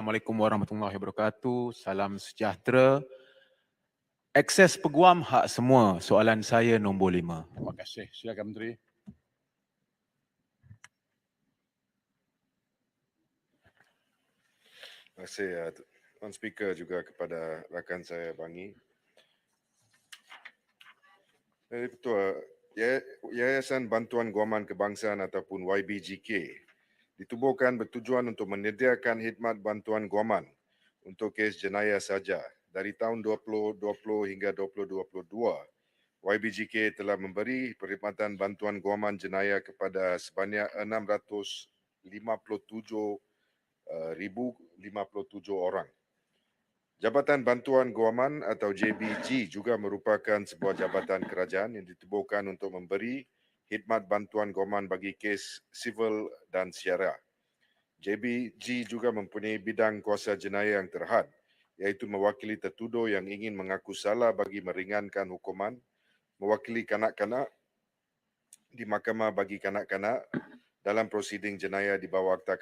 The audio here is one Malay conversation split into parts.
Assalamualaikum warahmatullahi wabarakatuh. Salam sejahtera. Akses peguam hak semua. Soalan saya nombor 5. Terima kasih. Silakan Menteri. Terima kasih Tuan Speaker juga kepada rakan saya Bangi. Ketua, Yayasan Bantuan Guaman Kebangsaan ataupun YBGK ditubuhkan bertujuan untuk menyediakan khidmat bantuan guaman untuk kes jenayah saja. Dari tahun 2020 hingga 2022, YBGK telah memberi perkhidmatan bantuan guaman jenayah kepada sebanyak 657,057 orang. Jabatan Bantuan Guaman atau JBG juga merupakan sebuah jabatan kerajaan yang ditubuhkan untuk memberi khidmat bantuan guaman bagi kes sivil dan syariah. JBG juga mempunyai bidang kuasa jenayah yang terhad, iaitu mewakili tertuduh yang ingin mengaku salah bagi meringankan hukuman, mewakili kanak-kanak di Mahkamah bagi Kanak-kanak dalam prosiding jenayah di bawah Akta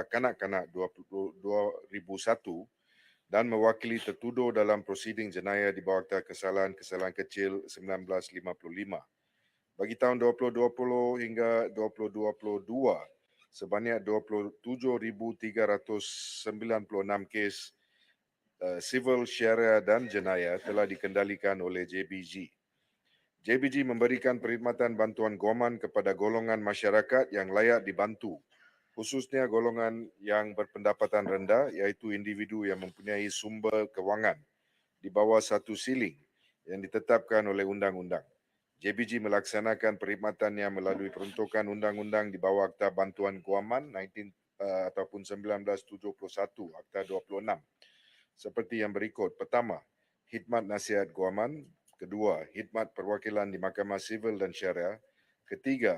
Kanak-kanak 2001 dan mewakili tertuduh dalam prosiding jenayah di bawah Akta Kesalahan-Kesalahan Kecil 1955. Bagi tahun 2020 hingga 2022, sebanyak 27,396 kes sivil, syariah dan jenayah telah dikendalikan oleh JBG. JBG memberikan perkhidmatan bantuan guaman kepada golongan masyarakat yang layak dibantu, khususnya golongan yang berpendapatan rendah, iaitu individu yang mempunyai sumber kewangan di bawah satu siling yang ditetapkan oleh undang-undang. JBG melaksanakan perkhidmatannya melalui peruntukan undang-undang di bawah Akta Bantuan Guaman 1971, Akta 26, seperti yang berikut. Pertama, khidmat nasihat guaman. Kedua, khidmat perwakilan di Mahkamah Sivil dan Syariah. Ketiga,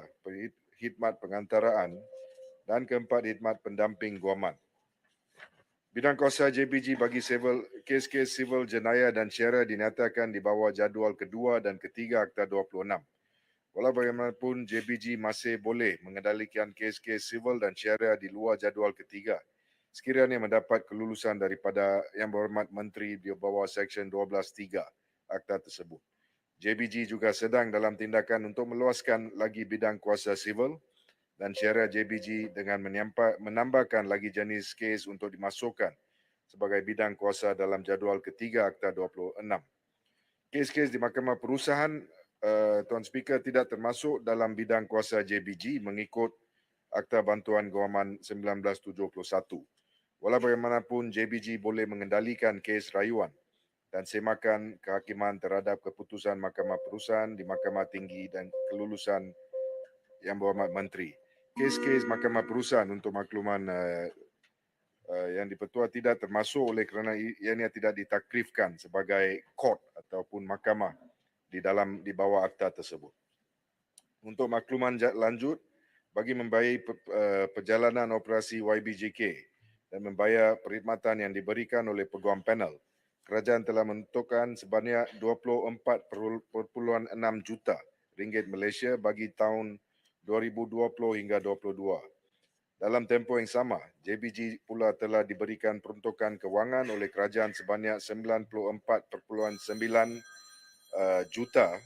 khidmat pengantaraan. Dan keempat, khidmat pendamping guaman. Bidang kuasa JBG bagi kes-kes sivil, jenayah dan syariah dinyatakan di bawah jadual kedua dan ketiga Akta 26. Walau bagaimanapun, JBG masih boleh mengendalikan kes-kes sivil dan syariah di luar jadual ketiga sekiranya mendapat kelulusan daripada Yang Berhormat Menteri di bawah Seksyen 12(3) Akta tersebut. JBG juga sedang dalam tindakan untuk meluaskan lagi bidang kuasa sivil dan syariah JBG dengan menambahkan lagi jenis kes untuk dimasukkan sebagai bidang kuasa dalam jadual ketiga Akta 26. Kes-kes di Mahkamah Perusahaan, Tuan Speaker, tidak termasuk dalam bidang kuasa JBG mengikut Akta Bantuan Guaman 1971. Walau bagaimanapun, JBG boleh mengendalikan kes rayuan dan semakan kehakiman terhadap keputusan Mahkamah Perusahaan di Mahkamah Tinggi dan kelulusan Yang Berhormat Menteri. Kes-kes Mahkamah Perusahaan untuk makluman yang dipertua tidak termasuk oleh kerana ianya tidak ditakrifkan sebagai court ataupun mahkamah di bawah akta tersebut. Untuk makluman lanjut, bagi membayar perjalanan operasi YBGK dan membayar perkhidmatan yang diberikan oleh peguam panel, kerajaan telah menentukan sebanyak 24.6 juta ringgit Malaysia bagi tahun 2020 hingga 2022. Dalam tempoh yang sama, JBG pula telah diberikan peruntukan kewangan oleh kerajaan sebanyak 94.9 juta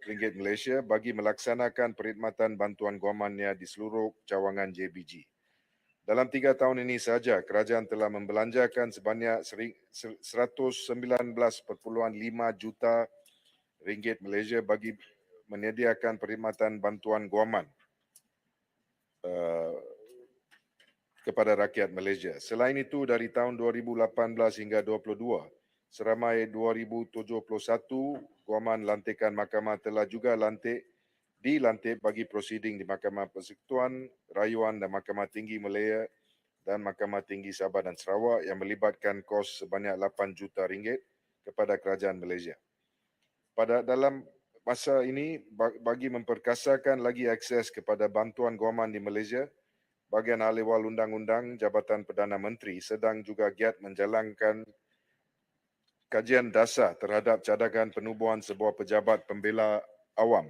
ringgit Malaysia bagi melaksanakan perkhidmatan bantuan guamannya di seluruh cawangan JBG. Dalam 3 tahun ini sahaja, kerajaan telah membelanjakan sebanyak 119.5 juta ringgit Malaysia bagi menyediakan perkhidmatan bantuan guaman kepada rakyat Malaysia. Selain itu, dari tahun 2018 hingga 2022, seramai 2,071 guaman lantikan mahkamah telah juga dilantik bagi prosiding di Mahkamah Persekutuan, Rayuan dan Mahkamah Tinggi Malaya dan Mahkamah Tinggi Sabah dan Sarawak yang melibatkan kos sebanyak 8 juta ringgit kepada kerajaan Malaysia. Dalam masa ini, bagi memperkasakan lagi akses kepada bantuan guaman di Malaysia, Bahagian Ahli Wal Undang-Undang Jabatan Perdana Menteri sedang juga giat menjalankan kajian dasar terhadap cadangan penubuhan sebuah pejabat pembela awam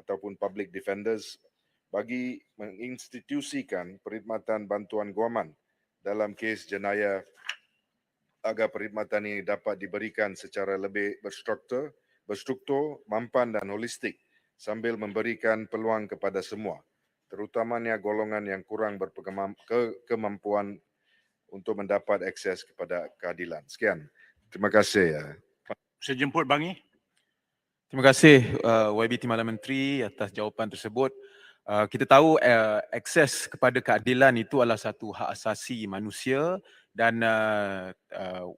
ataupun public defenders bagi menginstitusikan perkhidmatan bantuan guaman dalam kes jenayah agar perkhidmatan ini dapat diberikan secara lebih berstruktur, mampan dan holistik sambil memberikan peluang kepada semua, terutamanya golongan yang kurang berkemampuan untuk mendapat akses kepada keadilan. Sekian. Terima kasih. Saya jemput Bangi. Terima kasih YB Timbalan Menteri atas jawapan tersebut. Kita tahu akses kepada keadilan itu adalah satu hak asasi manusia dan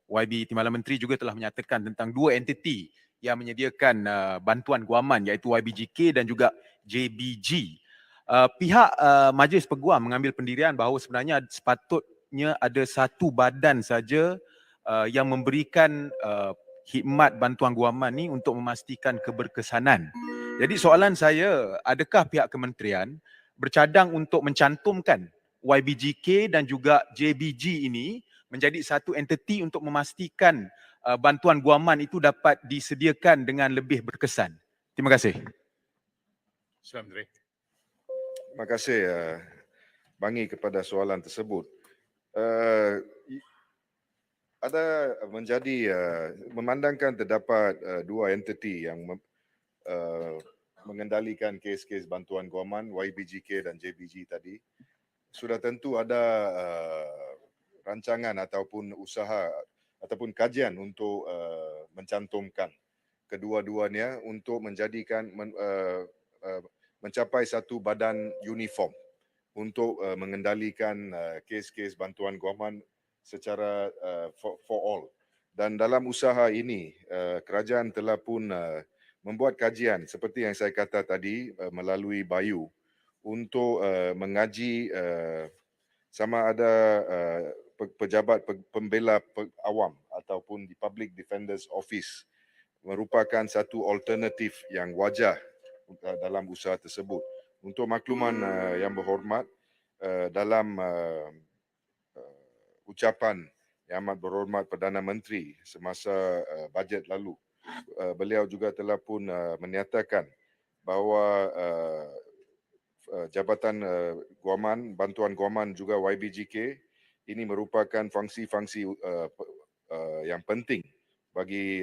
YB Timbalan Menteri juga telah menyatakan tentang dua entiti yang menyediakan bantuan guaman iaitu YBGK dan juga JBG. Pihak Majlis Peguam mengambil pendirian bahawa sebenarnya sepatutnya ada satu badan saja yang memberikan khidmat bantuan guaman ni untuk memastikan keberkesanan. Jadi soalan saya, adakah pihak kementerian bercadang untuk mencantumkan YBGK dan juga JBG ini menjadi satu entiti untuk memastikan bantuan guaman itu dapat disediakan dengan lebih berkesan? Terima kasih. Sila Menteri. Terima kasih Bangi kepada soalan tersebut. Ada menjadi memandangkan terdapat dua entiti yang mengendalikan kes-kes bantuan guaman YBGK dan JBG tadi, sudah tentu ada rancangan ataupun usaha ataupun kajian untuk mencantumkan kedua-duanya untuk menjadikan mencapai satu badan uniform untuk mengendalikan kes-kes bantuan guaman secara for all. Dan dalam usaha ini, kerajaan telah pun membuat kajian seperti yang saya kata tadi melalui Bayu untuk mengaji sama ada pejabat pembela awam ataupun di Public Defender's Office merupakan satu alternatif yang wajar dalam usaha tersebut. Untuk makluman yang berhormat, dalam ucapan yang amat berhormat Perdana Menteri semasa bajet lalu, beliau juga telah pun menyatakan bahawa Jabatan Guaman, Bantuan Guaman juga YBGK ini merupakan fungsi-fungsi yang penting bagi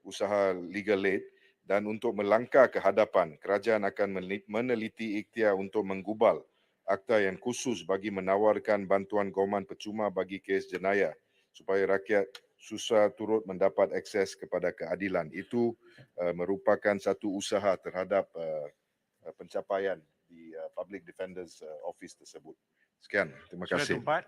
usaha legal aid, dan untuk melangkah ke hadapan, kerajaan akan meneliti ikhtiar untuk menggubal akta yang khusus bagi menawarkan bantuan guaman percuma bagi kes jenayah supaya rakyat susah turut mendapat akses kepada keadilan. Itu merupakan satu usaha terhadap pencapaian di Public Defender's Office tersebut. Sekian, terima Sila kasih. Tumpat.